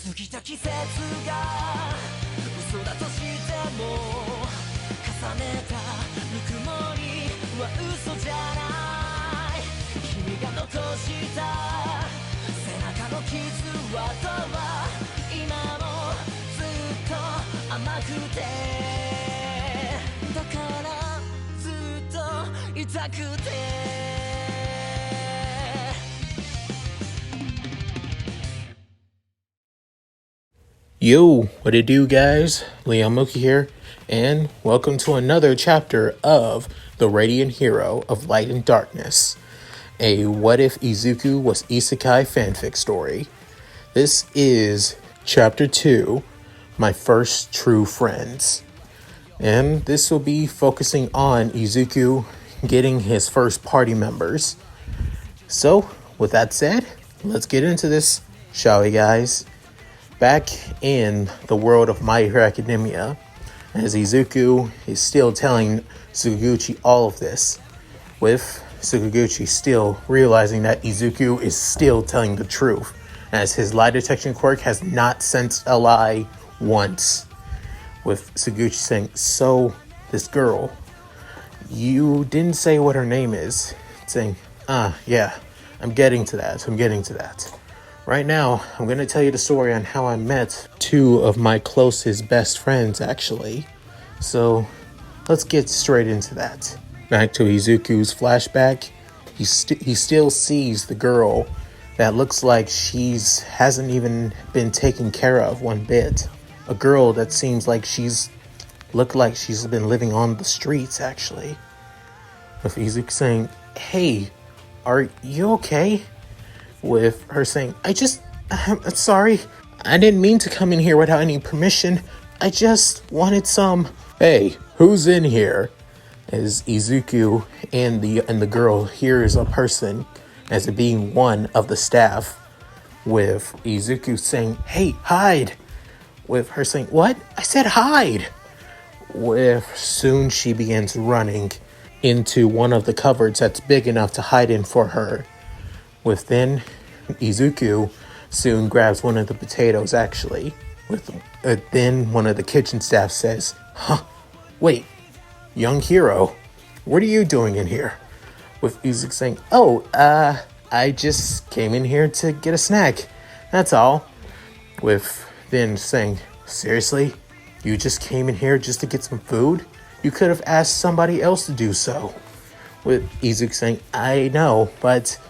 過ぎた季節が嘘だとしても重ねたぬくもりは嘘じゃない君が残した背中の傷跡は今もずっと甘くてだからずっと痛くてYo, what it do, guys? Leon Moki here, and welcome to another chapter of The Radiant Hero of Light and Darkness, a What If Izuku Was Isekai fanfic story. This is Chapter 2, My First True Friends, and this will be focusing on Izuku getting his first party members. So, with that said, let's get into this, shall we, guys? Back in the world of My Hero Academia, as Izuku is still telling Tsukuguchi all of this, with Tsukuguchi still realizing that Izuku is still telling the truth, as his lie detection quirk has not sensed a lie once, with Tsukuguchi saying, so, this girl, you didn't say what her name is, saying, yeah, I'm getting to that. Right now, I'm going to tell you the story on how I met two of my closest best friends, actually. So, let's get straight into that. Back to Izuku's flashback, he still sees the girl that looks like hasn't even been taken care of one bit. A girl that seems like looked like she's been living on the streets, actually. With Izuku saying, hey, are you okay? With her saying, I'm sorry, I didn't mean to come in here without any permission. I just wanted some. Hey, who's in here? As Izuku and the girl hears a person as it being one of the staff, with Izuku saying, hey, hide. With her saying, what? I said hide. With soon she begins running into one of the cupboards that's big enough to hide in for her. Within, Izuku soon grabs one of the potatoes, actually. Then one of the kitchen staff says, wait, young hero, what are you doing in here? With Izuku saying, I just came in here to get a snack, that's all. With then saying, seriously? You just came in here just to get some food? You could have asked somebody else to do so. With Izuku saying, I know, but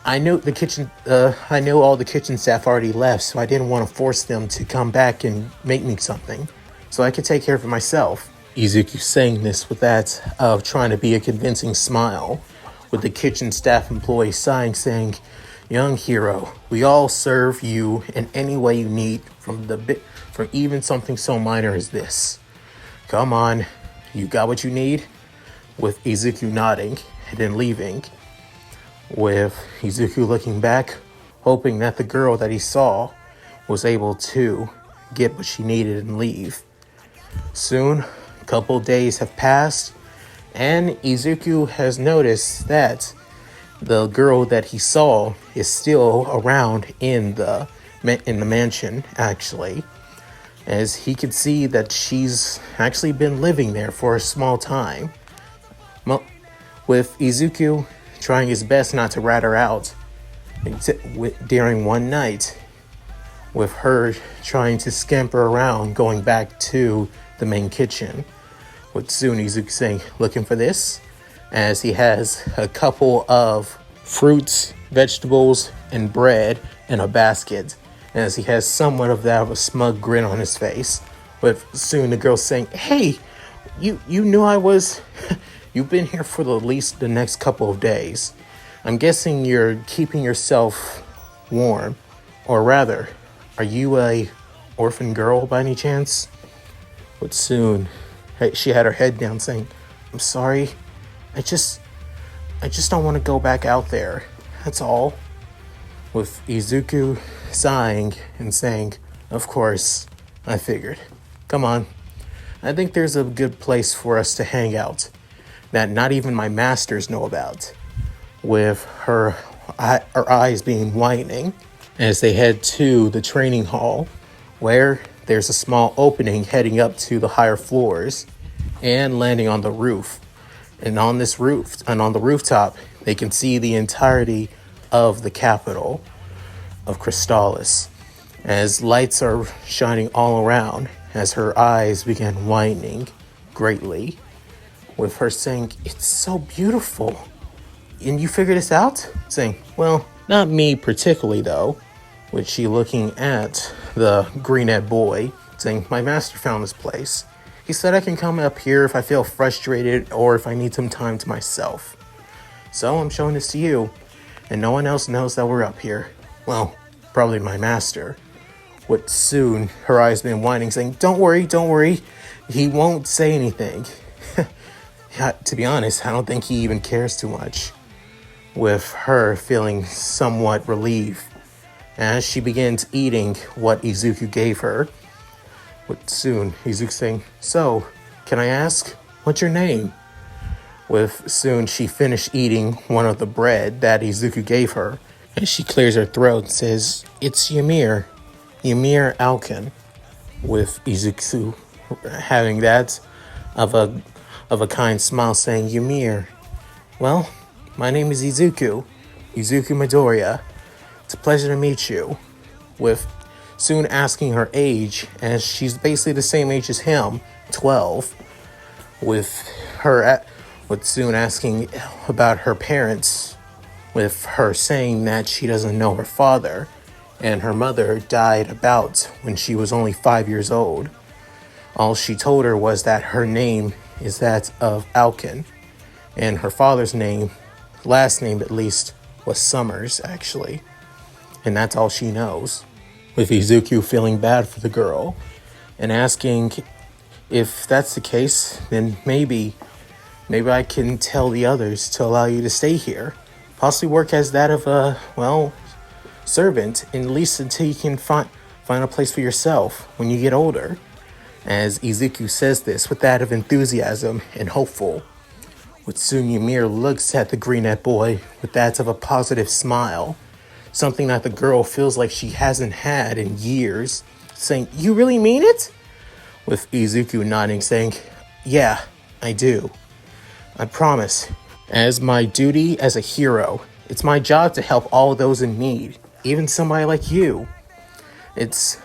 I knew all the kitchen staff already left, so I didn't want to force them to come back and make me something, so I could take care of it myself. Izuku saying this with that of trying to be a convincing smile, with the kitchen staff employee sighing, saying, young hero, we all serve you in any way you need, from even something so minor as this. Come on, you got what you need? With Izuku nodding and then leaving. With Izuku looking back, hoping that the girl that he saw was able to get what she needed and leave. Soon, a couple days have passed, and Izuku has noticed that the girl that he saw is still around in the mansion, actually, as he could see that she's actually been living there for a small time. With Izuku trying his best not to rat her out during one night, with her trying to scamper around going back to the main kitchen, with soon Izuku saying, looking for this, as he has a couple of fruits, vegetables, and bread in a basket, as he has somewhat of that of a smug grin on his face, with soon the girl saying, hey, you knew I was... You've been here for at least the next couple of days. I'm guessing you're keeping yourself warm. Or rather, are you a orphan girl by any chance? But soon, she had her head down saying, I'm sorry. I just don't want to go back out there. That's all. With Izuku sighing and saying, of course, I figured. Come on. I think there's a good place for us to hang out that not even my masters know about, with her eyes being widening as they head to the training hall, where there's a small opening heading up to the higher floors and landing on the roof. And on this roof, and on the rooftop, they can see the entirety of the capital of Crystallis, as lights are shining all around, as her eyes begin widening greatly, with her saying, "It's so beautiful. And you figured this out?" Saying, "Well, not me particularly though," with she looking at the green-eyed boy, saying, "My master found this place. He said I can come up here if I feel frustrated or if I need some time to myself. So I'm showing this to you, and no one else knows that we're up here. Well, probably my master." With soon her eyes been widening, saying, don't worry, he won't say anything." Yeah, to be honest, I don't think he even cares too much. With her feeling somewhat relieved as she begins eating what Izuku gave her. With soon Izuku saying, "So, can I ask, what's your name?" With soon she finished eating one of the bread that Izuku gave her, and she clears her throat and says, "It's Yamir Alkin." With Izuku having that of a kind smile, saying, "Yamir, well, my name is Izuku Midoriya. It's a pleasure to meet you." With soon asking her age, as she's basically the same age as him, 12. With soon asking about her parents, with her saying that she doesn't know her father, and her mother died about when she was only 5 years old. All she told her was that her name is that of Alkin, and her father's name, last name at least, was Summers, actually. And that's all she knows. With Izuku feeling bad for the girl, and asking if that's the case, then maybe I can tell the others to allow you to stay here. Possibly work as that of a, servant, at least until you can find a place for yourself when you get older. As Izuku says this with that of enthusiasm and hopeful. With soon Ymir looks at the green-eyed boy with that of a positive smile, something that the girl feels like she hasn't had in years, saying, "You really mean it?" With Izuku nodding, saying, "Yeah, I do. I promise. As my duty as a hero, it's my job to help all those in need, even somebody like you. It's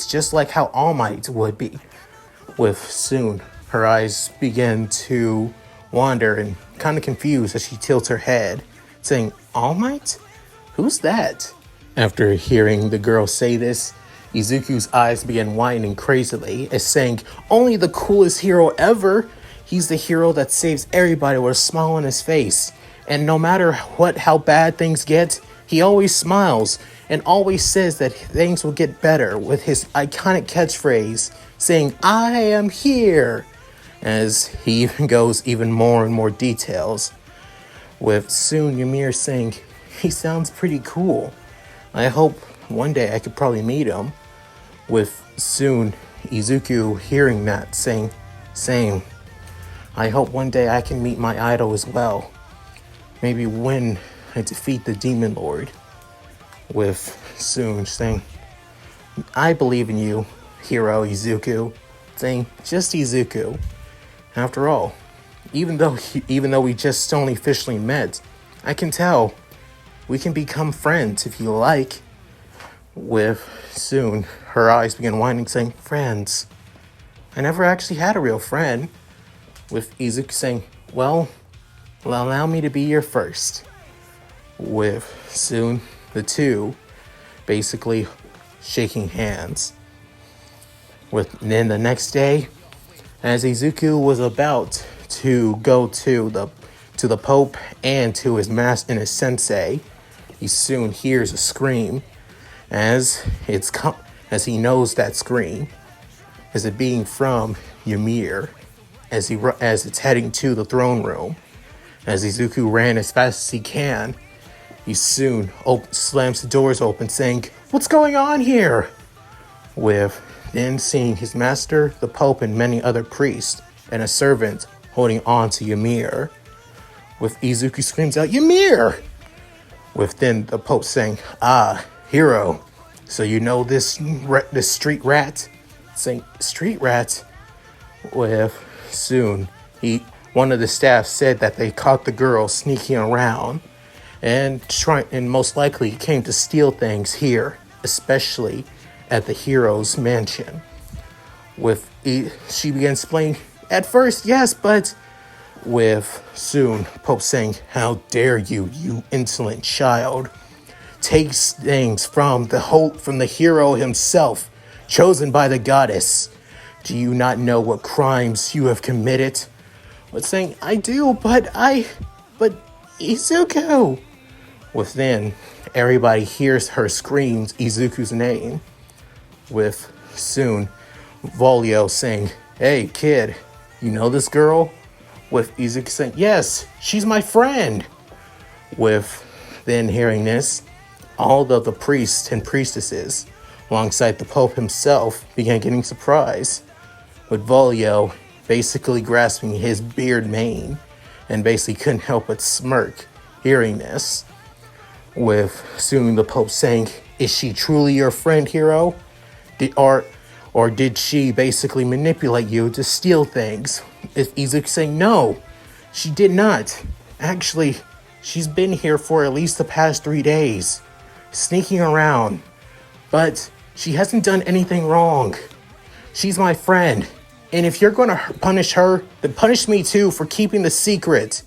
just like how All Might would be." With soon, her eyes begin to wander and kind of confused as she tilts her head, saying, "All Might? Who's that?" After hearing the girl say this, Izuku's eyes begin widening crazily, as saying, "Only the coolest hero ever. He's the hero that saves everybody with a smile on his face. And no matter how bad things get, he always smiles and always says that things will get better," with his iconic catchphrase saying, "I am here," as he even goes even more and more details. With soon Ymir saying, "He sounds pretty cool. I hope one day I could probably meet him." With soon Izuku hearing that, saying, "Same. I hope one day I can meet my idol as well. Maybe when I defeat the Demon Lord." With soon saying, "I believe in you, hero Izuku." Saying, "Just Izuku. After all, even though we just only officially met, I can tell we can become friends if you like." With soon her eyes begin widening, saying, "Friends? I never actually had a real friend." With Izuku saying, well, allow me to be your first." With soon the two basically shaking hands. Then the next day, as Izuku was about to go to the Pope and to his master and his sensei, he soon hears a scream, as he knows that scream as it being from Ymir, as it's heading to the throne room. As Izuku ran as fast as he can, he soon slams the doors open, saying, "What's going on here?" With then seeing his master, the Pope, and many other priests, and a servant holding on to Ymir. With Izuku screams out, "Ymir!" With then the Pope saying, "Ah, hero, So you know this street rat? Saying street rat? With soon, one of the staff said that they caught the girl sneaking around and most likely came to steal things here, especially at the hero's mansion. She began explaining, at first, yes, but with soon Pope saying, how dare you, you insolent child, takes things from the hero himself, chosen by the goddess. Do you not know what crimes you have committed? But saying, I do, but Izuku. Within, everybody hears her screams Izuku's name. With soon Volio saying, hey kid, you know this girl? With Izuku saying, yes, she's my friend. With then hearing this, all of the priests and priestesses, alongside the Pope himself, began getting surprised. With Volio basically grasping his beard mane and basically couldn't help but smirk hearing this. With soon the Pope saying, is she truly your friend, hero? Or did she basically manipulate you to steal things? If Izuku saying, no, she did not. Actually, she's been here for at least the past 3 days, sneaking around. But she hasn't done anything wrong. She's my friend. And if you're going to punish her, then punish me too for keeping the secret.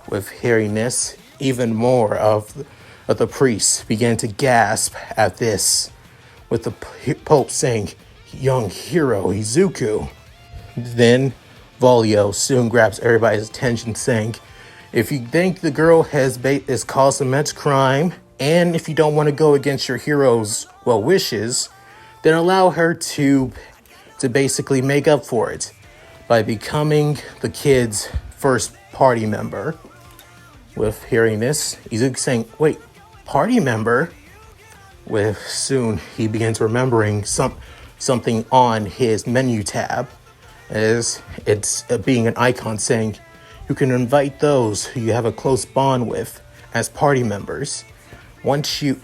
With hearing this, even more of the priests began to gasp at this. With the Pope saying, young hero Izuku. Then Volio soon grabs everybody's attention saying, if you think the girl has caused immense crime, and if you don't want to go against your hero's well wishes, then allow her to basically make up for it by becoming the kid's first party member. With hearing this, Izuku saying, wait, party member? With soon he begins remembering something on his menu tab, as it's being an icon saying you can invite those who you have a close bond with as party members. Once you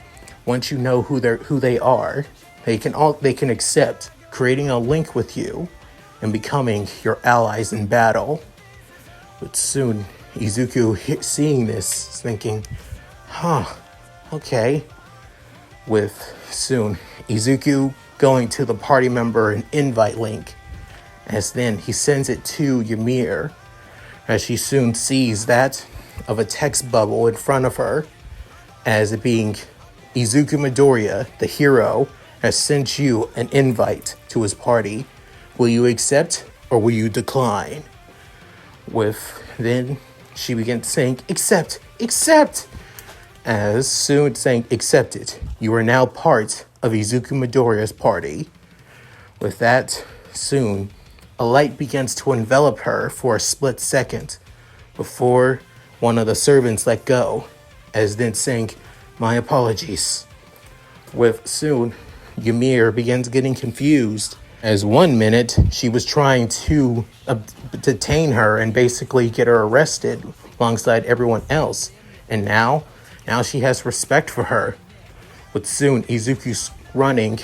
know who they are, they can accept creating a link with you and becoming your allies in battle. But soon Izuku seeing this is thinking, okay. With soon Izuku going to the party member an invite link, as then he sends it to Yamir, as she soon sees that of a text bubble in front of her, as it being Izuku Midoriya, the hero, has sent you an invite to his party. Will you accept or will you decline? With then she begins saying, accept, as soon saying accepted. You are now part of Izuku Midoriya's party. With that, soon a light begins to envelop her for a split second before one of the servants let go, as then saying, my apologies. With soon, Ymir begins getting confused, as 1 minute she was trying to detain her and basically get her arrested alongside everyone else, and now she has respect for her. With soon Izuku's running,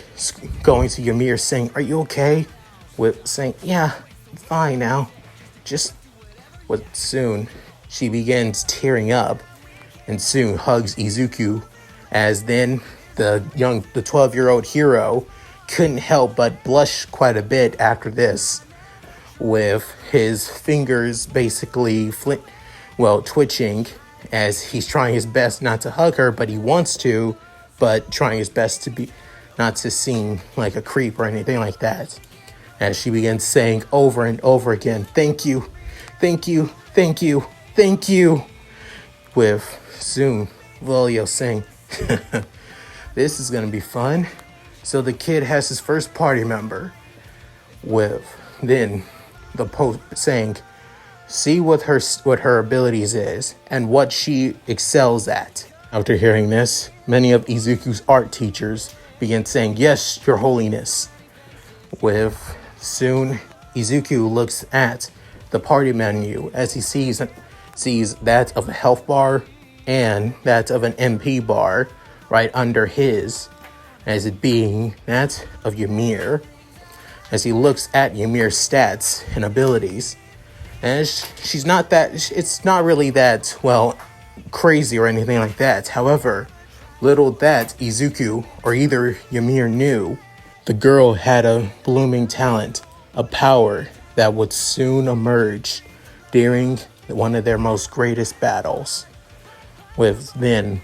going to Ymir saying, are you okay? With saying, yeah, I'm fine now. With soon she begins tearing up and soon hugs Izuku, as then the 12-year-old hero couldn't help but blush quite a bit after this, with his fingers basically twitching as he's trying his best not to hug her, but he wants to, but trying his best to be not to seem like a creep or anything like that, as she begins saying over and over again, thank you, with soon Volio saying, this is gonna be fun. So the kid has his first party member, with then the Pope saying, see what her abilities is and what she excels at. After hearing this, many of Izuku's art teachers begin saying, yes, your holiness. With soon Izuku looks at the party menu as he sees that of a health bar and that of an MP bar right under his, as it being that of Ymir, as he looks at Ymir's stats and abilities. And she's not that, it's not really that, well, crazy or anything like that. However, little that Izuku or either Ymir knew, the girl had a blooming talent, a power that would soon emerge during one of their most greatest battles. With then,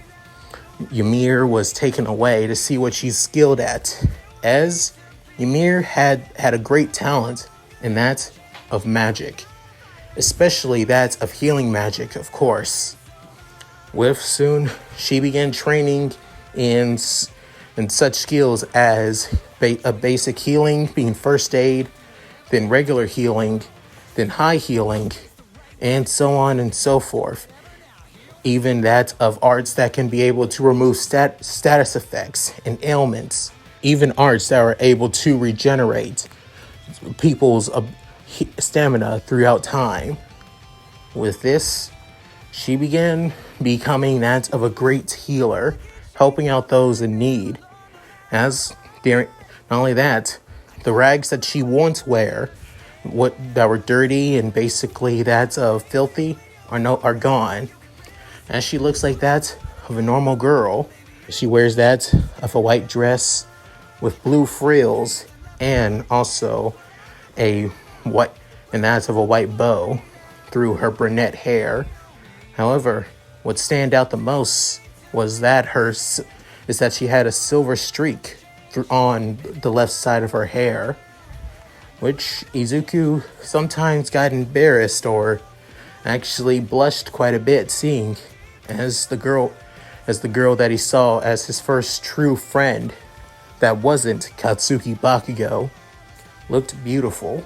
Ymir was taken away to see what she's skilled at, as Ymir had a great talent in that of magic, especially that of healing magic, of course. With soon, she began training in such skills as a basic healing, being first aid, then regular healing, then high healing, and so on and so forth. Even that of arts that can be able to remove status effects and ailments. Even arts that are able to regenerate people's stamina throughout time. With this, she began becoming that of a great healer, helping out those in need. Not only that, the rags that she once wear, that were dirty and basically that of filthy, are gone. As she looks like that of a normal girl. She wears that of a white dress with blue frills and also that's of a white bow through her brunette hair. However, what stand out the most was that she had a silver streak on the left side of her hair, which Izuku sometimes got embarrassed or actually blushed quite a bit seeing, as the girl that he saw as his first true friend that wasn't Katsuki Bakugo looked beautiful.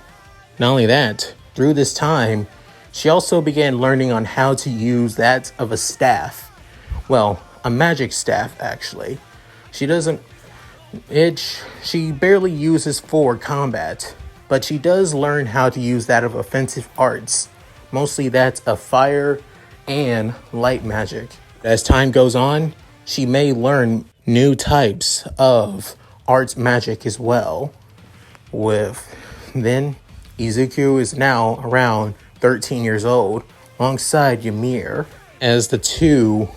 Not only that, through this time, she also began learning on how to use that of a staff. Well, a magic staff, actually. She barely uses for combat, but she does learn how to use that of offensive arts, mostly that of fire and light magic. As time goes on, she may learn new types of arts magic as well. Then, Izuku is now around 13 years old, alongside Ymir, as the two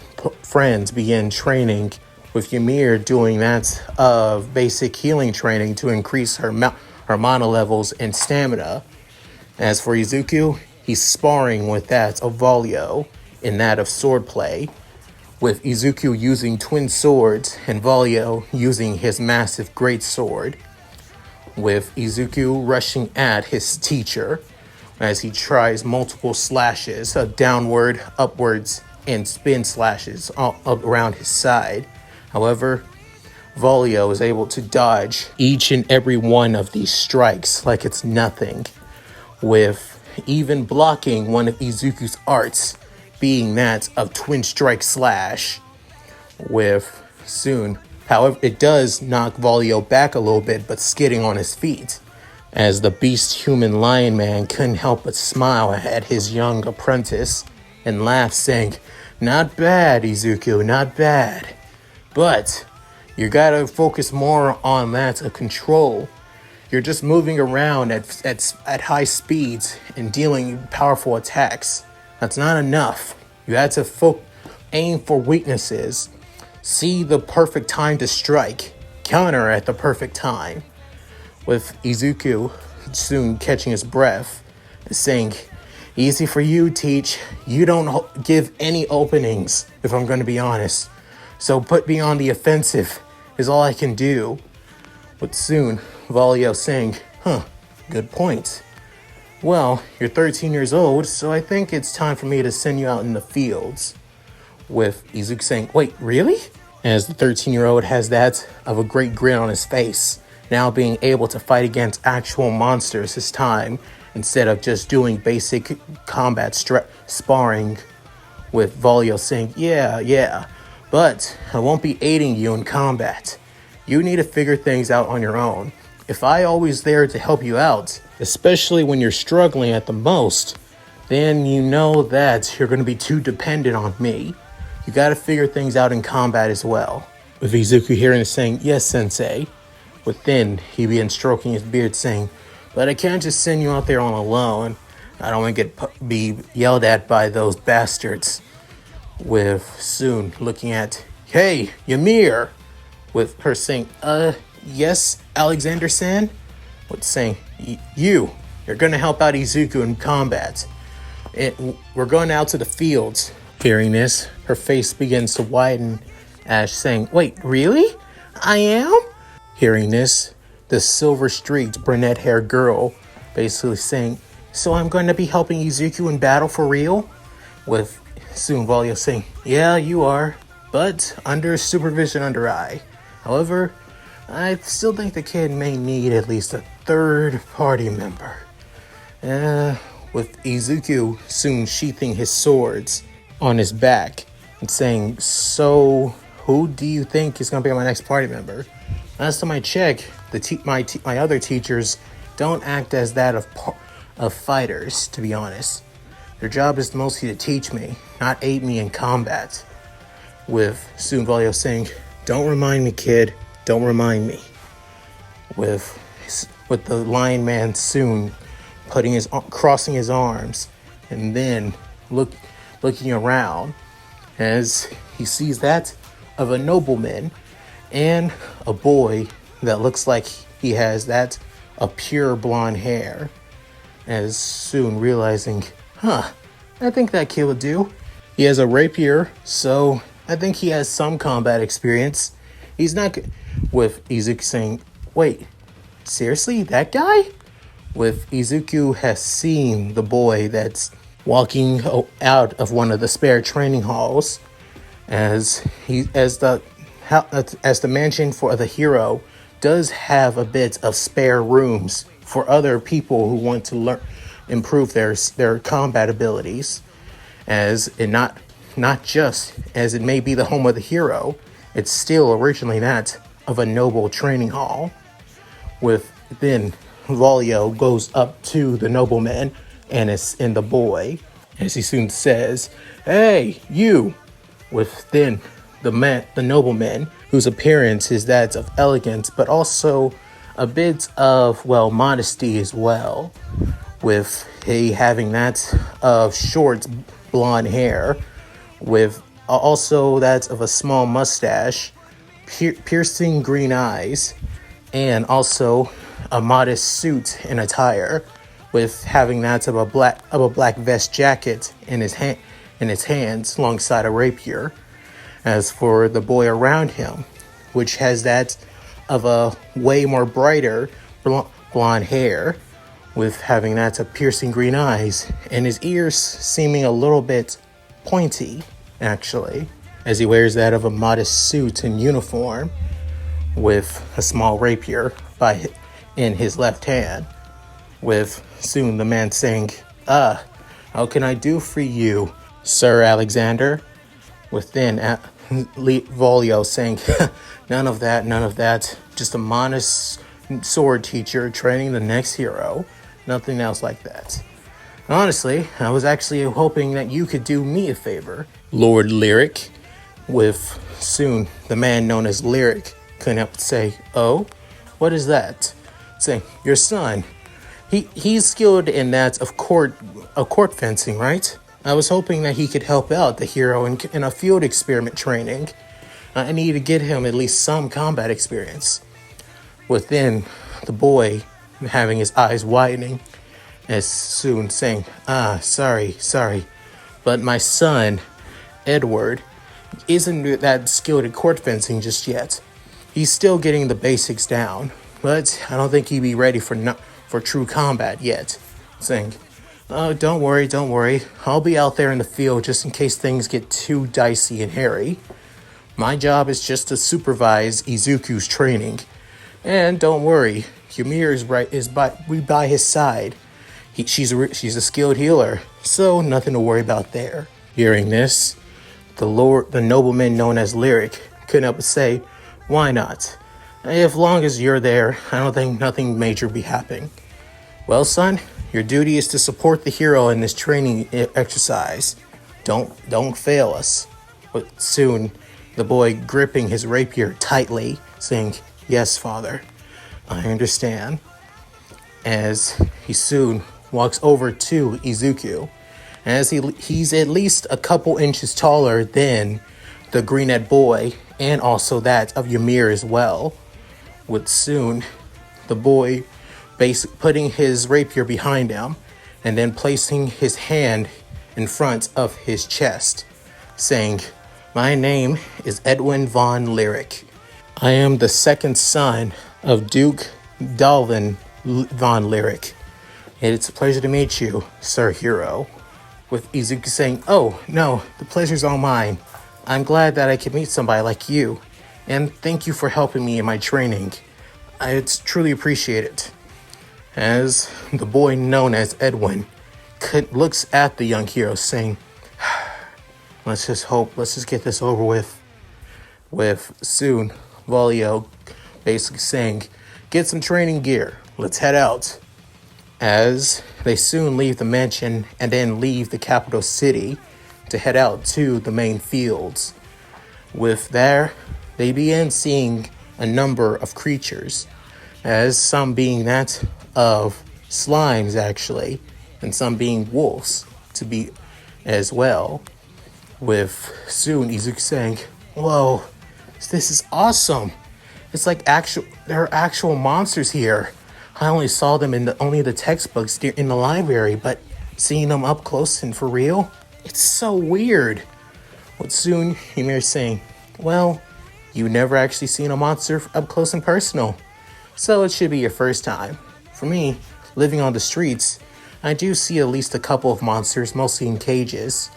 friends begin training, with Ymir doing that of basic healing training to increase her mana levels and stamina. As for Izuku, he's sparring with that of Volio in that of swordplay, with Izuku using twin swords and Volio using his massive great sword, with Izuku rushing at his teacher as he tries multiple slashes of downward, upwards, and spin slashes all around his side. However, Volio is able to dodge each and every one of these strikes like it's nothing, with even blocking one of Izuku's arts, being that of twin strike slash. However, it does knock Volio back a little bit, but skidding on his feet, as the beast human lion man couldn't help but smile at his young apprentice and laugh, saying, "Not bad, Izuku, not bad. But you gotta focus more on that of control. You're just moving around at high speeds and dealing powerful attacks. That's not enough. You had to aim for weaknesses. See the perfect time to strike. Counter at the perfect time." With Izuku soon catching his breath, saying, "Easy for you, Teach. You don't give any openings, if I'm going to be honest. So put me on the offensive is all I can do." But soon, Volio saying, "Good point. Well, you're 13 years old, so I think it's time for me to send you out in the fields." With Izuku saying, "Wait, really?" As the 13-year-old has that of a great grin on his face, now being able to fight against actual monsters this time, instead of just doing basic combat sparring. With Volio saying, yeah, but I won't be aiding you in combat. You need to figure things out on your own. If I always there to help you out, especially when you're struggling at the most, then you know that you're going to be too dependent on me. You got to figure things out in combat as well." With Izuku hearing this saying, yes, sensei. Within, he begins stroking his beard saying, but I can't just send you out there on alone. I don't want to be yelled at by those bastards. With Soon looking at, hey, Yamir. With her saying, yes, Alexander-san. With saying, you're gonna help out Izuku in combat. We're going out to the fields. Hearing this, her face begins to widen as saying, wait, really? I am? Hearing this, the silver-streaked brunette-haired girl basically saying, so I'm going to be helping Izuku in battle for real? With Soon Volio saying, yeah, you are, but under supervision under I. However, I still think the kid may need at least a third-party member. With Izuku soon sheathing his swords on his back and saying, so who do you think is going to be my next party member? Last time I checked, my other teachers don't act as that of fighters, to be honest. Their job is mostly to teach me, not aid me in combat. With Soon Volio saying, don't remind me, kid, don't remind me. With the Lion Man soon crossing his arms and then looking around as he sees that of a nobleman and a boy that looks like he has that of pure blonde hair. As Soon realizing, I think that kid will do. He has a rapier, so I think he has some combat experience. He's not with Izuku saying, wait, seriously, that guy? With Izuku has seen the boy that's walking out of one of the spare training halls as the mansion for the hero does have a bit of spare rooms for other people who want to improve their combat abilities, as it not just as it may be the home of the hero, it's still originally that of a noble training hall. With then Volio goes up to the nobleman and the boy, as he soon says, hey, you. With then the nobleman, whose appearance is that of elegance, but also a bit of, modesty as well, with having that of short blonde hair, with also that of a small mustache, piercing green eyes, and also a modest suit and attire, with having that of a black vest jacket in his hands alongside a rapier. As for the boy around him, which has that of a way more brighter blonde hair, with having that of piercing green eyes, and his ears seeming a little bit pointy, actually, as he wears that of a modest suit and uniform, with a small rapier in his left hand. With soon the man saying, how can I do for you, Sir Alexander? With then Volio saying, none of that, just a modest sword teacher training the next hero, nothing else like that. Honestly, I was actually hoping that you could do me a favor, Lord Lyric. With soon the man known as Lyric couldn't help but say, oh, what is that? Saying, your son, he's skilled in that of court fencing, right? I was hoping that he could help out the hero in a field experiment training. I need to get him at least some combat experience. Within the boy having his eyes widening, as soon saying, sorry, but my son, Edward, isn't that skilled at court fencing just yet. He's still getting the basics down, but I don't think he'd be ready for true combat yet. Saying, oh, don't worry. I'll be out there in the field just in case things get too dicey and hairy. My job is just to supervise Izuku's training. And don't worry, Yamir is by his side. She's a skilled healer, so nothing to worry about there. Hearing this, the nobleman known as Lyric couldn't help but say, why not? As long as you're there, I don't think nothing major will be happening. Well, son, your duty is to support the hero in this training exercise. Don't fail us. But soon, the boy gripping his rapier tightly, saying, "Yes, father, I understand," as he soon walks over to Izuku, as he's at least a couple inches taller than the green-eyed boy, and also that of Ymir as well, with soon the boy putting his rapier behind him, and then placing his hand in front of his chest, saying, "My name is Edwin von Lyric. I am the second son of Duke Dalvin von Lyric. It's a pleasure to meet you, Sir Hero." With Izuku saying, "Oh, no, the pleasure's all mine. I'm glad that I could meet somebody like you, and thank you for helping me in my training. It's truly appreciated." As the boy known as Edwin looks at the young hero saying, let's just get this over with. With soon Volio basically saying, "Get some training gear, let's head out." As they soon leave the mansion and then leave the capital city to head out to the main fields. With there, they begin seeing a number of creatures, as some being that of slimes actually, and some being wolves to be as well. With soon Izuku saying, "Whoa, this is awesome. It's like there are actual monsters here. I only saw them in only the textbooks in the library, but seeing them up close and for real, it's so weird." With soon Ymir saying, "Well, you never actually seen a monster up close and personal, so it should be your first time. For me, living on the streets, I do see at least a couple of monsters, mostly in cages,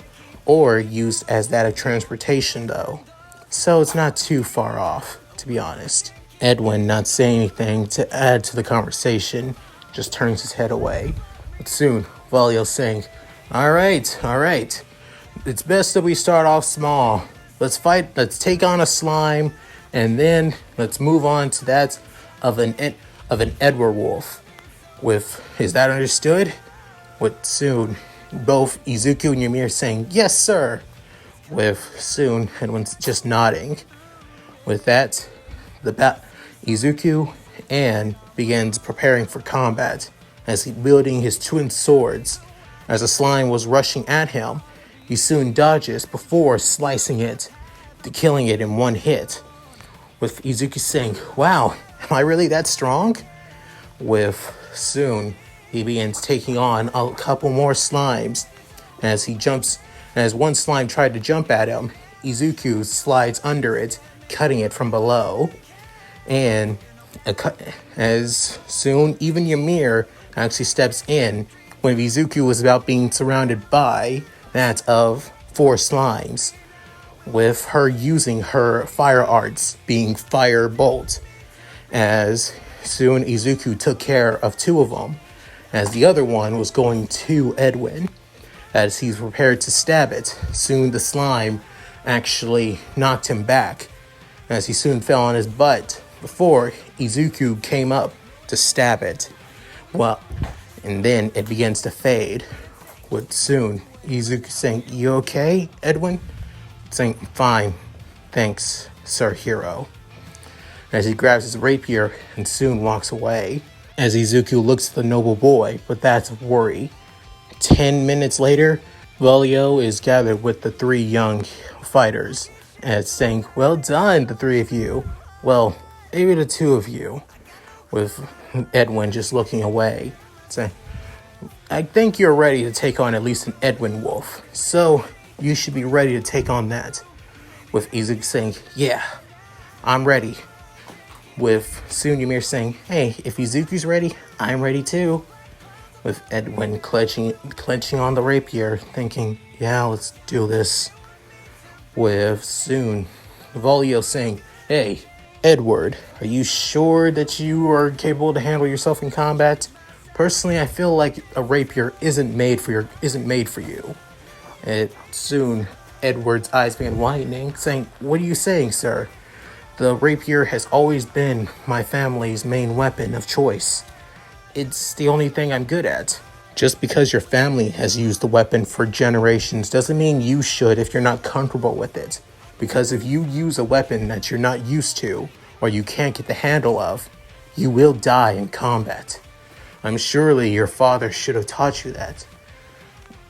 or used as that of transportation though. So it's not too far off, to be honest." Edwin, not saying anything to add to the conversation, just turns his head away. But soon, Volio saying, All right. It's best that we start off small. Let's take on a slime, and then let's move on to that of an Edward wolf. Is that understood?" With soon both Izuku and Ymir saying, "Yes, sir." With soon Edwin's just nodding. With that, Izuku and begins preparing for combat as he wielding his twin swords. As the slime was rushing at him, he soon dodges before slicing it, killing it in one hit. With Izuku saying, "Wow, am I really that strong?" With soon he begins taking on a couple more slimes. As one slime tried to jump at him, Izuku slides under it, cutting it from below. And as soon even Yamir actually steps in when Izuku was about being surrounded by that of 4 slimes, with her using her fire arts being fire bolt. As soon Izuku took care of 2 of them, as the other one was going to Edwin. As he's prepared to stab it, soon the slime actually knocked him back, as he soon fell on his butt before Izuku came up to stab it. Well, and then it begins to fade, with soon Izuku saying, "You okay, Edwin?" Saying, "Fine, thanks, Sir Hero." As he grabs his rapier and soon walks away, as Izuku looks at the noble boy, but that's worry. 10 minutes later, Volio is gathered with the 3 young fighters, as saying, "Well done, the 3 of you. Well, maybe the 2 of you." With Edwin just looking away, saying, "I think you're ready to take on at least an Edwin wolf, so you should be ready to take on that." With Izuku saying, "Yeah, I'm ready." With soon Ymir saying, "Hey, if Izuku's ready, I'm ready too." With Edwin clenching on the rapier, thinking, "Yeah, let's do this." With soon Volio saying, "Hey, Edward, are you sure that you are capable to handle yourself in combat? Personally, I feel like a rapier isn't made for you." And soon Edward's eyes began widening, saying, "What are you saying, sir? The rapier has always been my family's main weapon of choice. It's the only thing I'm good at." Just because your family has used the weapon for generations doesn't mean you should if you're not comfortable with it. Because if you use a weapon that you're not used to, or you can't get the handle of, you will die in combat. I'm surely your father should have taught you that.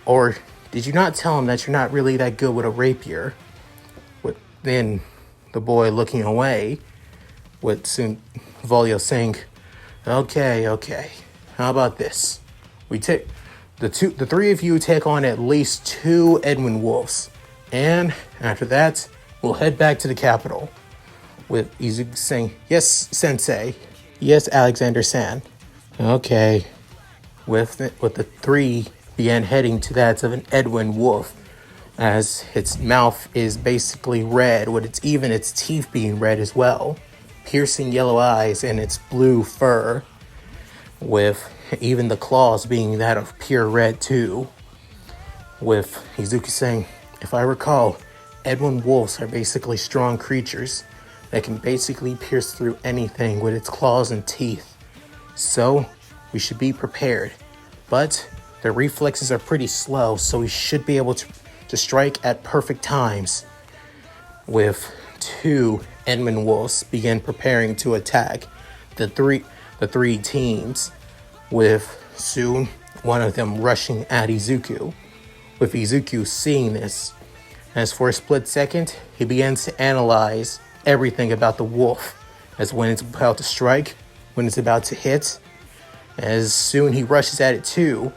Or did you not tell him that you're not really that good with a rapier? Then the boy looking away, with soon Volio saying, Okay. How about this? We take the three of you take on at least 2 Edwin wolves. And after that, we'll head back to the capital. With Izuku saying, yes, sensei. Yes, Alexander-san. Okay. With the 3 began heading to that of an Edwin wolf, as its mouth is basically red, with its teeth being red as well, piercing yellow eyes and its blue fur, with even the claws being that of pure red too. With Izuku saying, if I recall, Edwin wolves are basically strong creatures that can basically pierce through anything with its claws and teeth. So, we should be prepared. But their reflexes are pretty slow, so we should be able to strike at perfect times. With 2 Edwin wolves began preparing to attack the three teams, with soon one of them rushing at Izuku. With Izuku seeing this, as for a split second, he begins to analyze everything about the wolf, as when it's about to strike, when it's about to hit. As soon he rushes at it too,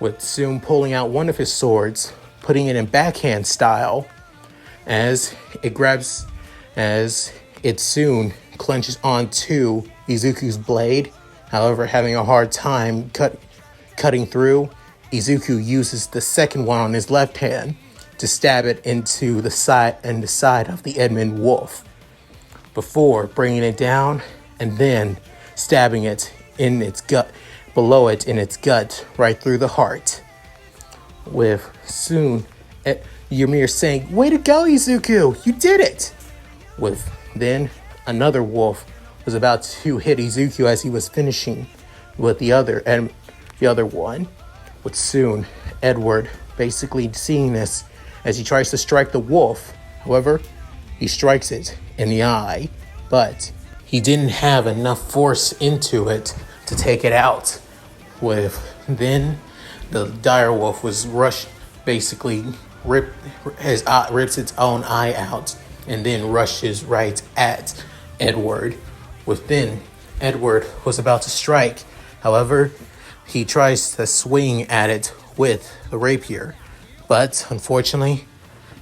with soon pulling out one of his swords, putting it in backhand style, as it soon clenches onto Izuku's blade. However, having a hard time cutting through, Izuku uses the second one on his left hand to stab it into the side of the Edwin wolf, before bringing it down and then stabbing it in its gut, below it in its gut, right through the heart. With soon Yamir saying, "Way to go, Izuku! You did it!" With then another wolf was about to hit Izuku as he was finishing with the other one. With soon Edward basically seeing this as he tries to strike the wolf. However, he strikes it in the eye, but he didn't have enough force into it to take it out. With then the dire wolf was rushed, basically rips its own eye out, and then rushes right at Edward. With then Edward was about to strike. However, he tries to swing at it with the rapier, but unfortunately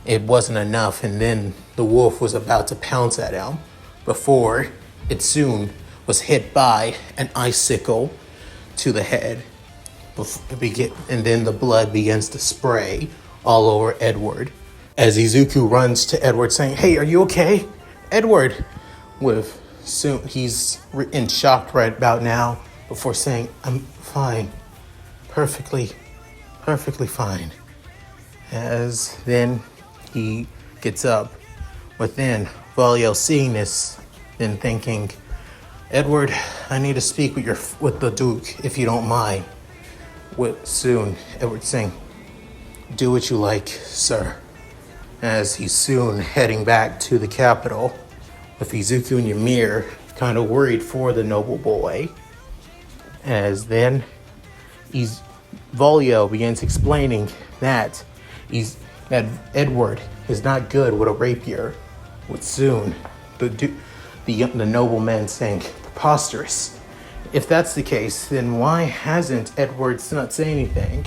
it wasn't enough, and then the wolf was about to pounce at him before it soon was hit by an icicle to the head, and then the blood begins to spray all over Edward, as Izuku runs to Edward saying, "Hey, are you okay, Edward?" With soon he's in shock right about now, before saying, "I'm fine, perfectly fine." As then he gets up, within Volio seeing this, then thinking, "Edward, I need to speak with the Duke, if you don't mind." With soon Edward saying, "Do what you like, sir." As he's soon heading back to the capital, with Izuku and Yamir kind of worried for the noble boy. As then Volio begins explaining that Edward is not good with a rapier. With soon the nobleman saying, "Preposterous. If that's the case, then why hasn't Edward not say anything?"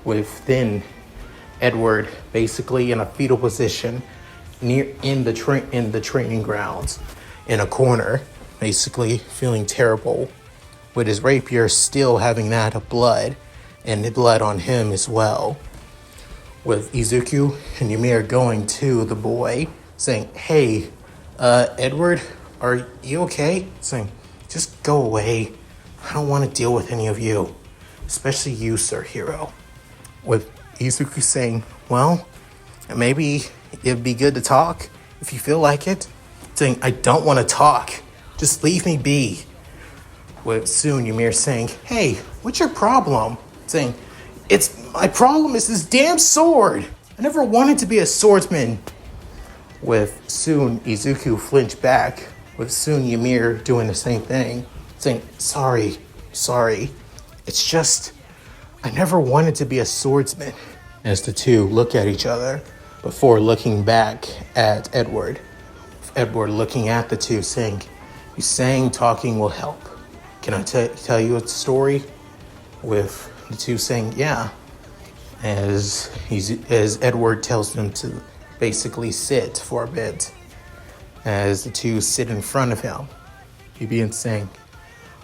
With then Edward basically in a fetal position in the training grounds, in a corner, basically feeling terrible, with his rapier still having that of blood, and the blood on him as well. With Izuku and Yamir going to the boy, saying, "Hey, Edward, are you okay?" Saying, "Just go away. I don't want to deal with any of you, especially you, Sir Hero." With Izuku saying, "Well, maybe it'd be good to talk if you feel like it." Saying, "I don't want to talk. Just leave me be." With soon Ymir saying, "Hey, what's your problem?" Saying, "My problem is this damn sword. I never wanted to be a swordsman." With soon Izuku flinched back, with soon Ymir doing the same thing, saying, sorry, it's just, I never wanted to be a swordsman. As the two look at each other before looking back at Edward. Edward looking at the two saying, you saying talking will help. Can I tell you a story? With the two saying, yeah. As Edward tells them to basically sit for a bit. As the two sit in front of him, he begins saying,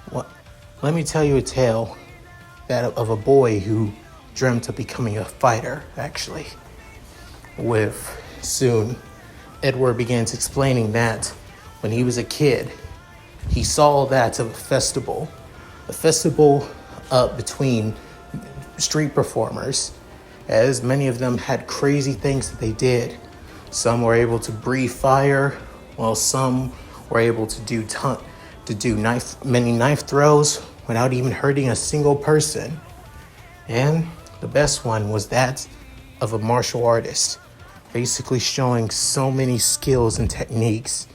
"What? Let me tell you a tale of a boy who dreamt of becoming a fighter, actually." With soon, Edward begins explaining that when he was a kid, he saw that of a festival between street performers, as many of them had crazy things that they did. Some were able to breathe fire, while some were able to do many knife throws without even hurting a single person. And the best one was that of a martial artist, basically showing so many skills and techniques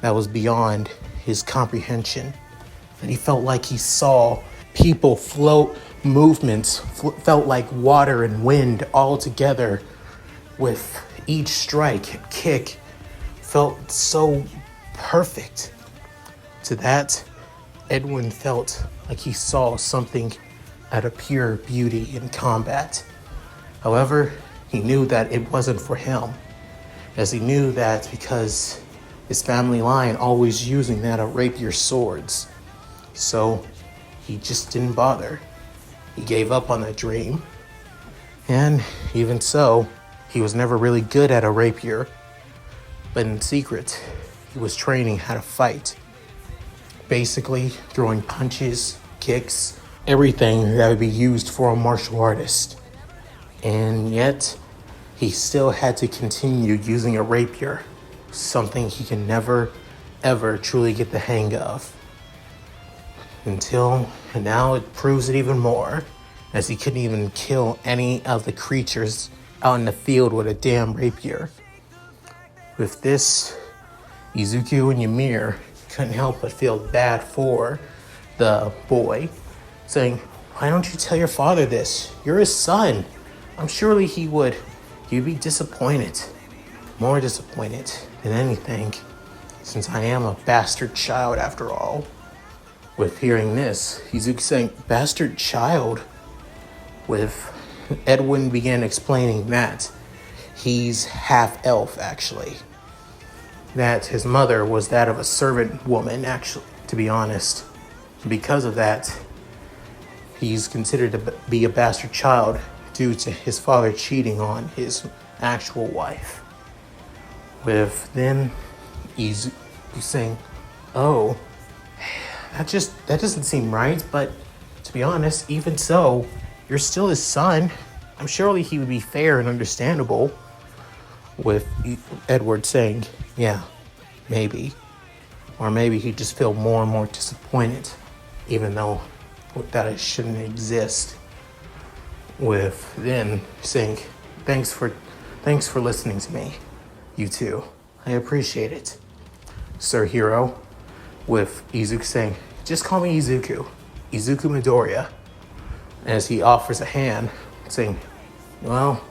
that was beyond his comprehension. And he felt like he saw people float, movements felt like water and wind all together, with each strike and kick felt so perfect. To that, Edwin felt like he saw something at a pure beauty in combat. However, he knew that it wasn't for him, as he knew that because his family line always using that of rapier swords. So he just didn't bother. He gave up on that dream. And even so, he was never really good at a rapier. But in secret, he was training how to fight. Basically, throwing punches, kicks, everything that would be used for a martial artist. And yet, he still had to continue using a rapier, something he can never, ever truly get the hang of. And now it proves it even more, as he couldn't even kill any of the creatures out in the field with a damn rapier. With this, Izuku and Ymir couldn't help but feel bad for the boy, saying, why don't you tell your father this? You're his son. I'm surely he'd be disappointed, more disappointed than anything, since I am a bastard child after all. With hearing this, Izuku saying, bastard child? With Edwin began explaining that he's half elf, actually. That his mother was that of a servant woman, actually, to be honest. Because of that, he's considered to be a bastard child due to his father cheating on his actual wife. With then Izuku saying, oh, that doesn't seem right, but to be honest, even so, you're still his son. I'm surely he would be fair and understandable. With Edward saying, yeah, maybe. Or maybe he'd just feel more and more disappointed, even though that it shouldn't exist. With then saying, thanks for listening to me, you two. I appreciate it, Sir Hero. With Izuku saying, just call me Izuku Midoriya, as he offers a hand, saying, well,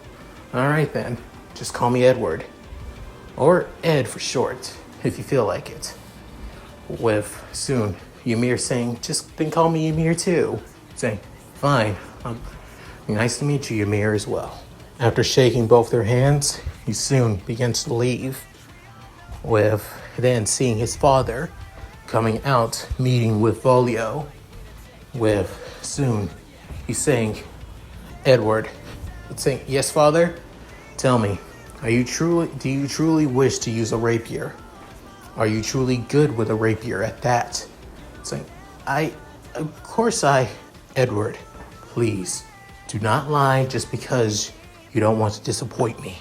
alright then, just call me Edward, or Ed for short, if you feel like it. With soon Ymir saying, just then call me Ymir too, saying, fine, nice to meet you, Yamir, as well. After shaking both their hands, he soon begins to leave, with then seeing his father coming out, meeting with Volio. With soon, he's saying, Edward, saying, yes, father? Tell me, do you truly wish to use a rapier? Are you truly good with a rapier at that? Saying, Edward, please, do not lie just because you don't want to disappoint me.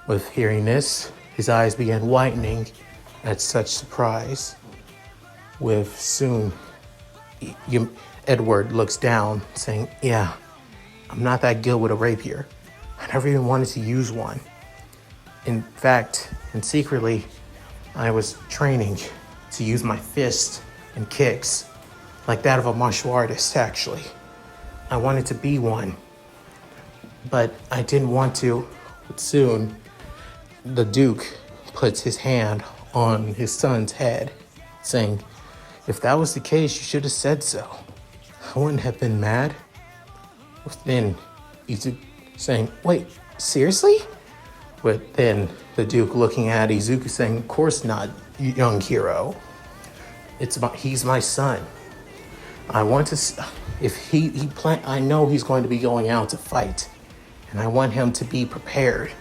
With hearing this, his eyes began whitening at such surprise. With soon, Edward looks down, saying, yeah, I'm not that good with a rapier. I never even wanted to use one. In fact, and secretly, I was training to use my fist and kicks like that of a martial artist, actually. I wanted to be one, but I didn't want to. But soon, the Duke puts his hand on his son's head, saying, if that was the case, you should have said so. I wouldn't have been mad. Then Izuku saying, wait, seriously? But then the Duke looking at Izuku saying, of course not, young hero. He's my son. I want to, if I know he's going to be going out to fight, and I want him to be prepared.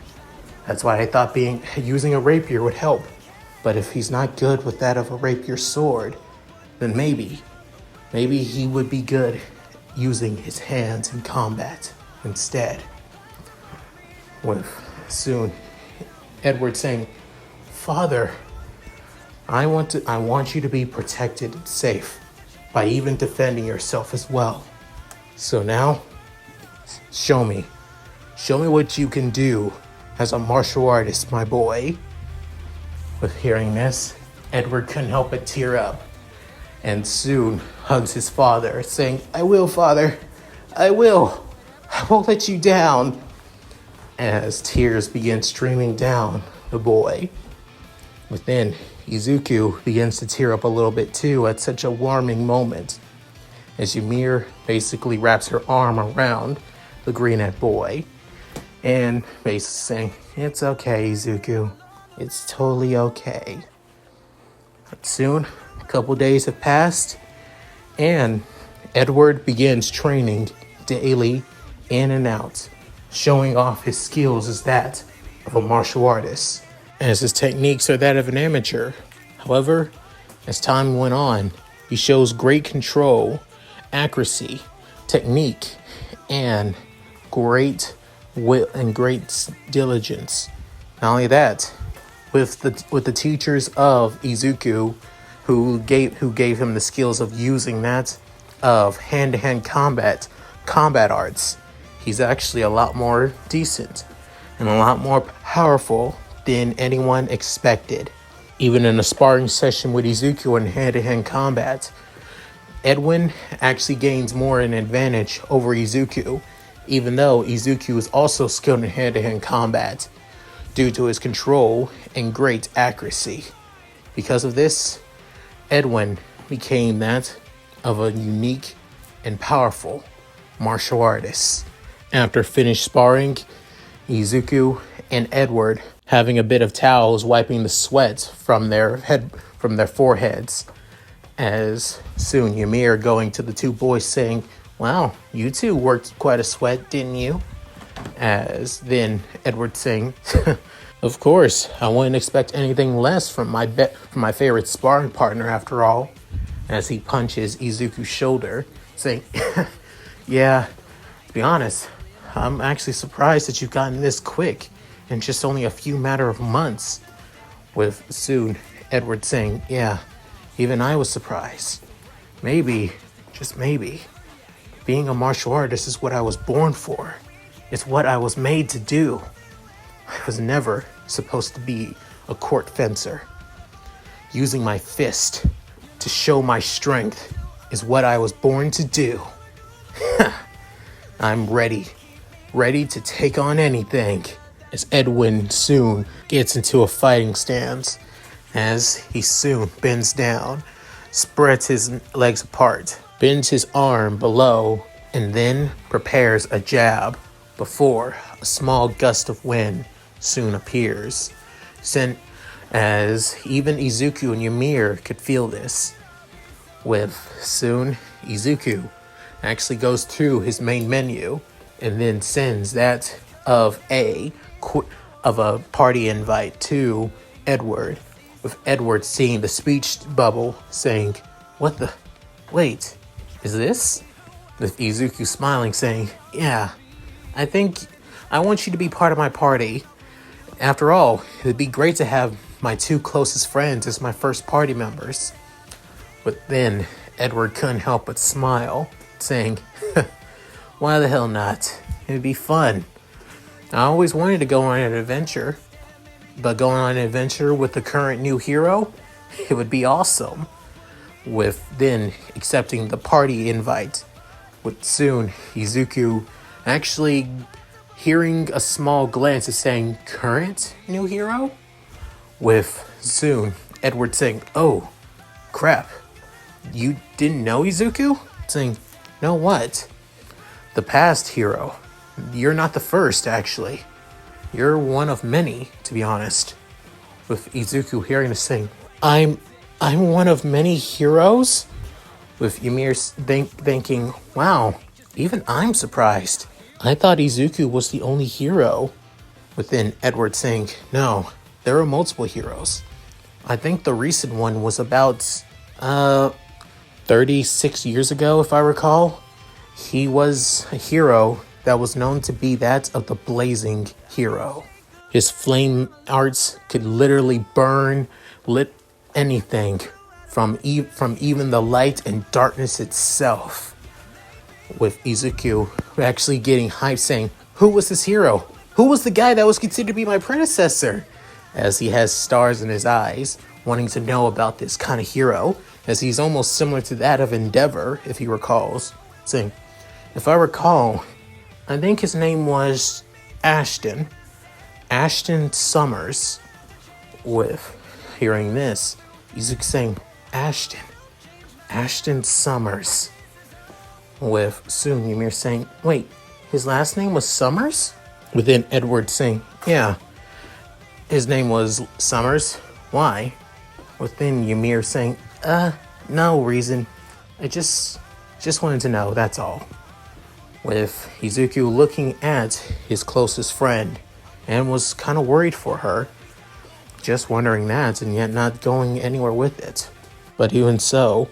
That's why I thought using a rapier would help. But if he's not good with that of a rapier sword, then maybe he would be good using his hands in combat instead. With soon Edward saying, Father, I want you to be protected and safe by even defending yourself as well. So now, show me what you can do as a martial artist, my boy. With hearing this, Edward couldn't help but tear up, and soon hugs his father, saying, I will, Father. I will. I won't let you down. As tears begin streaming down the boy. But then Izuku begins to tear up a little bit too at such a warming moment, as Yamir basically wraps her arm around the green-eyed boy and basically saying, it's okay, Izuku. It's totally okay. But soon, a couple days have passed, and Edward begins training daily in and out, showing off his skills as that of a martial artist, as his techniques are that of an amateur. However, as time went on, he shows great control, accuracy, technique, and great will and great diligence. Not only that, with the teachers of Izuku, who gave him the skills of using that of hand-to-hand combat arts, he's actually a lot more decent and a lot more powerful than anyone expected. Even in a sparring session with Izuku in hand-to-hand combat, Edwin actually gains more an advantage over Izuku, even though Izuku is also skilled in hand-to-hand combat due to his control and great accuracy. Because of this, Edwin became that of a unique and powerful martial artist. After finished sparring, Izuku and Edward having a bit of towels wiping the sweat from their foreheads, as soon Yamir going to the two boys saying, wow, you two worked quite a sweat, didn't you? As then Edward saying, of course, I wouldn't expect anything less from my favorite sparring partner after all, as he punches Izuku's shoulder, saying, yeah, to be honest, I'm actually surprised that you've gotten this quick in just only a few matter of months. With soon Edward saying, yeah, even I was surprised. Maybe, just maybe, being a martial artist is what I was born for. It's what I was made to do. I was never supposed to be a court fencer. Using my fist to show my strength is what I was born to do. I'm ready to take on anything. As Edwin soon gets into a fighting stance, as he soon bends down, spreads his legs apart, bends his arm below, and then prepares a jab before a small gust of wind soon appears. As even Izuku and Ymir could feel this. With soon, Izuku actually goes through his main menu and then sends that of a party invite to Edward, with Edward seeing the speech bubble saying, what the, wait, is this? With Izuku smiling saying, yeah, I think I want you to be part of my party. After all, it'd be great to have my two closest friends as my first party members. But then Edward couldn't help but smile, saying, why the hell not? It'd be fun. I always wanted to go on an adventure. but going on an adventure with the current new hero, it would be awesome. With then accepting the party invite, with soon Izuku actually hearing a small glance and saying, current new hero? With soon Edward saying, oh, crap, you didn't know Izuku? Saying, no what? The past hero. You're not the first, actually. You're one of many, to be honest. With Izuku hearing this saying, I'm one of many heroes? With Ymir thinking, wow, even I'm surprised. I thought Izuku was the only hero. Within Edward saying, no, there are multiple heroes. I think the recent one was about 36 years ago, if I recall. He was a hero that was known to be that of the blazing hero. His flame arts could literally burn lit anything from even the light and darkness itself. With Izuku actually getting hyped saying, who was this hero? Who was the guy that was considered to be my predecessor? As he has stars in his eyes, wanting to know about this kind of hero, as he's almost similar to that of Endeavor, if he recalls. Saying, if I recall, I think his name was Ashton Summers. With hearing this, Izuku saying, Ashton Summers. With soon Ymir saying, wait, his last name was Summers? Within Edward saying, yeah, his name was Summers. Why? Within Ymir saying, no reason. I just wanted to know, that's all. With Izuku looking at his closest friend and was kind of worried for her. Just wondering that and yet not going anywhere with it. But even so,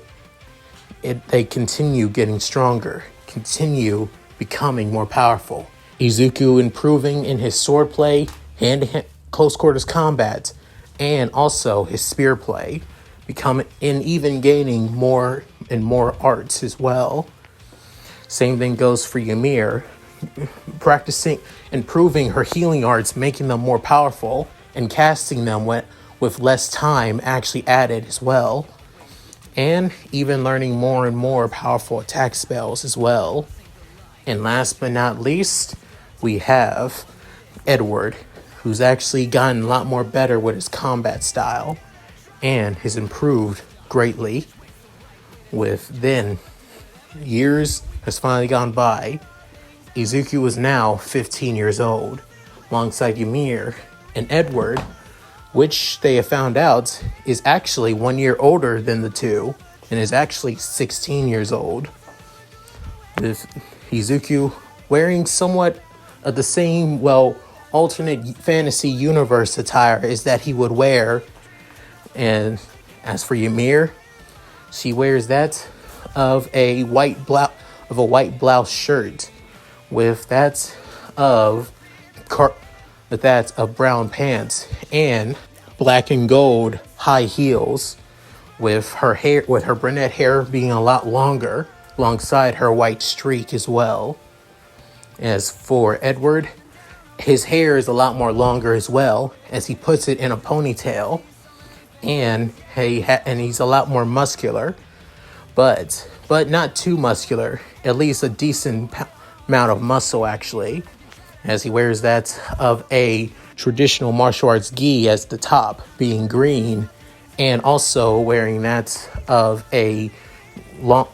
they continue getting stronger, continue becoming more powerful. Izuku improving in his swordplay, hand-to-hand close quarters combat, and also his spear play, even gaining more and more arts as well. Same thing goes for Yamir, practicing, improving her healing arts, making them more powerful, and casting them with less time actually added as well. And even learning more and more powerful attack spells as well. And last but not least, we have Edward, who's actually gotten a lot more better with his combat style and has improved greatly. With then, years has finally gone by. Izuku is now 15 years old, alongside Ymir and Edward, which they have found out is actually 1 year older than the two and is actually 16 years old. With Izuku wearing somewhat of the same, alternate fantasy universe attire as that he would wear. And as for Ymir, she wears that of a white blouse shirt with that of brown pants and black and gold high heels, with her brunette hair being a lot longer alongside her white streak as well. As for Edward, his hair is a lot more longer as well, as he puts it in a ponytail, and he's a lot more muscular, but not too muscular, at least a decent amount of muscle actually, as he wears that of a traditional martial arts gi as the top being green, and also wearing that of long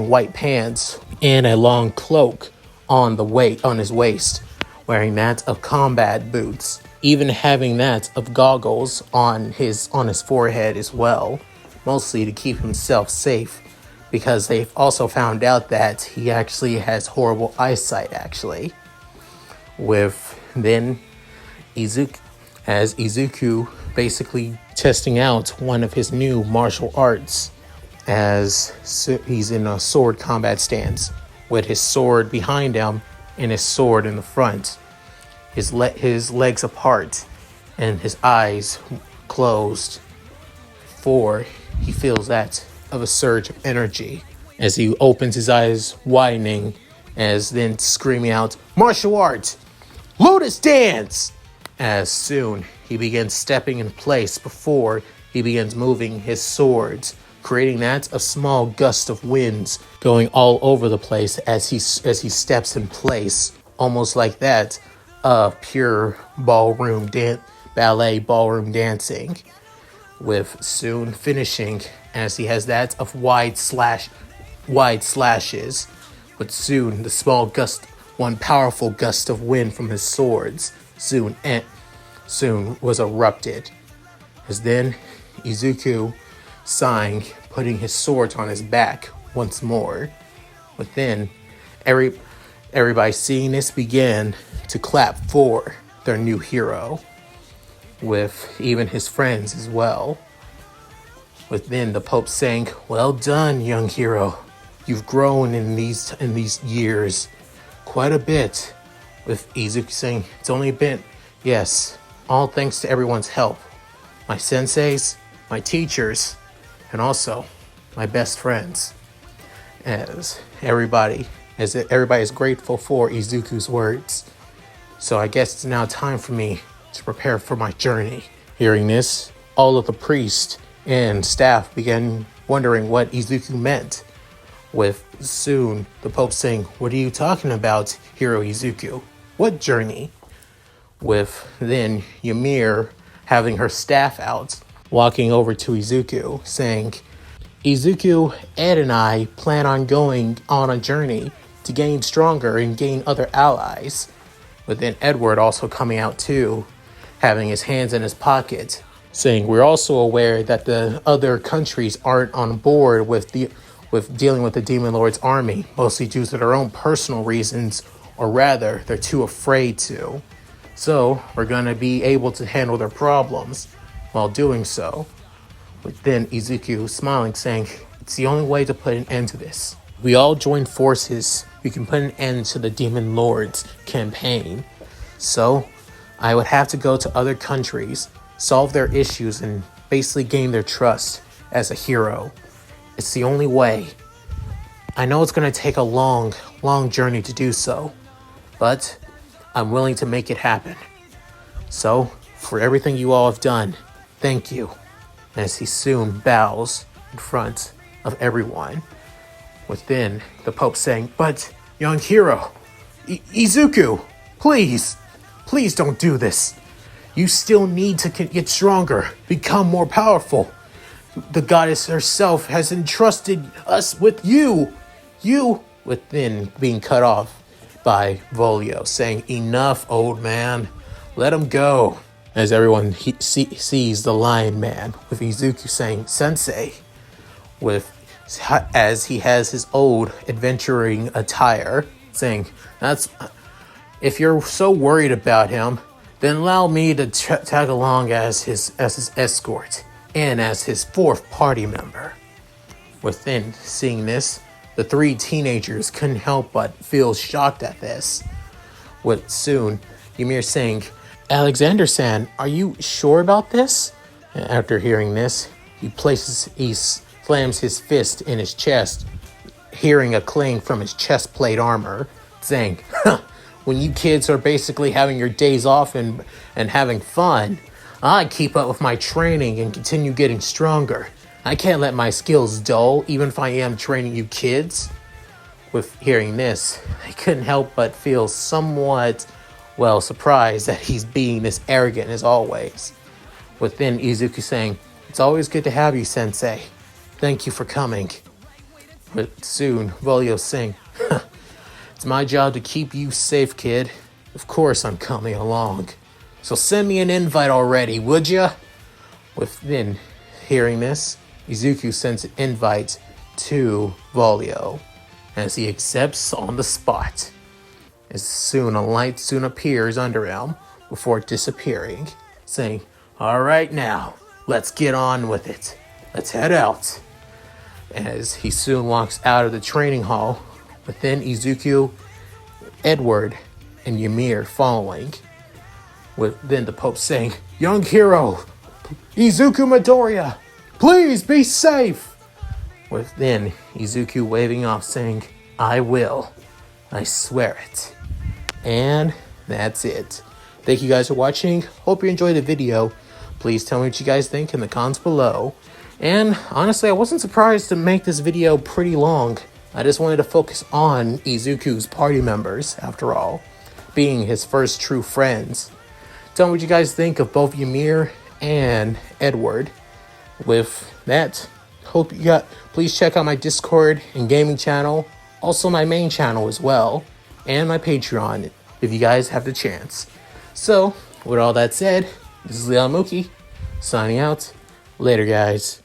white pants and a long cloak on his waist, wearing that of combat boots, even having that of goggles on his forehead as well, mostly to keep himself safe, because they've also found out that he actually has horrible eyesight actually. With then Izuku basically testing out one of his new martial arts, as he's in a sword combat stance with his sword behind him and his sword in the front, his legs apart and his eyes closed, for he feels that of a surge of energy as he opens his eyes widening, as then screaming out, martial arts, Lotus Dance! as soon he begins stepping in place before he begins moving his swords, creating that a small gust of winds going all over the place as he steps in place, almost like that of pure ballet ballroom dancing, with soon finishing as he has that of wide slashes, but soon the small gust, one powerful gust of wind from his swords soon was erupted, as then Izuku, sighing, putting his swords on his back once more. But then everybody seeing this began to clap for their new hero, with even his friends as well. Within the Pope saying, "Well done, young hero. You've grown in these years quite a bit." With Izuku saying, "It's only been, yes, all thanks to everyone's help. My senseis, my teachers, and also my best friends." As everybody is grateful for Izuku's words. So I guess it's now time for me to prepare for my journey. Hearing this, all of the priests and staff began wondering what Izuku meant, with soon the Pope saying, "What are you talking about, Hero Izuku? What journey?" With then Yamir having her staff out, walking over to Izuku, saying, "Izuku, Ed, and I plan on going on a journey to gain stronger and gain other allies." But then Edward also coming out too, having his hands in his pocket, saying, "We're also aware that the other countries aren't on board with dealing with the Demon Lord's army, mostly due to their own personal reasons, or rather, they're too afraid to. So, we're gonna be able to handle their problems while doing so." But then Izuku smiling, saying, "It's the only way to put an end to this. We all join forces, we can put an end to the Demon Lord's campaign. So, I would have to go to other countries, solve their issues, and basically gain their trust as a hero. It's the only way. I know it's going to take a long, long journey to do so, but I'm willing to make it happen. So, for everything you all have done, thank you." As he soon bows in front of everyone. Within the Pope saying, "But, young hero, Izuku, please don't do this. You still need to get stronger, become more powerful. The goddess herself has entrusted us with you." Within being cut off by Volio, saying, "Enough, old man. Let him go." As everyone sees the Lion Man, with Izuku saying, "Sensei," as he has his old adventuring attire, saying, "If you're so worried about him, then allow me to tag along as his escort and as his fourth party member." Within seeing this, the three teenagers couldn't help but feel shocked at this. With soon Ymir saying, "Alexander-san, are you sure about this?" And after hearing this, he slams his fist in his chest, hearing a clang from his chest plate armor, saying, "When you kids are basically having your days off and having fun, I keep up with my training and continue getting stronger. I can't let my skills dull, even if I am training you kids." With hearing this, I couldn't help but feel somewhat, surprised that he's being this arrogant as always. Within Izuku saying, "It's always good to have you, Sensei. Thank you for coming." But soon, Volio saying, "It's my job to keep you safe, kid. Of course I'm coming along. So send me an invite already, would ya?" Within hearing this, Izuku sends an invite to Volio, as he accepts on the spot. As soon a light soon appears under him before disappearing, saying, "All right now, let's get on with it. Let's head out." As he soon walks out of the training hall, within Izuku, Edward, and Ymir following. Within the Pope saying, "Young hero, Izuku Midoriya, please be safe." Within Izuku waving off saying, "I will. I swear it." And that's it. Thank you guys for watching. Hope you enjoyed the video. Please tell me what you guys think in the comments below. And honestly, I wasn't surprised to make this video pretty long. I just wanted to focus on Izuku's party members, after all, being his first true friends. Tell me what you guys think of both Yamir and Edward. With that, please check out my Discord and gaming channel, also my main channel as well, and my Patreon if you guys have the chance. So, with all that said, this is Leon Mookie, signing out. Later, guys.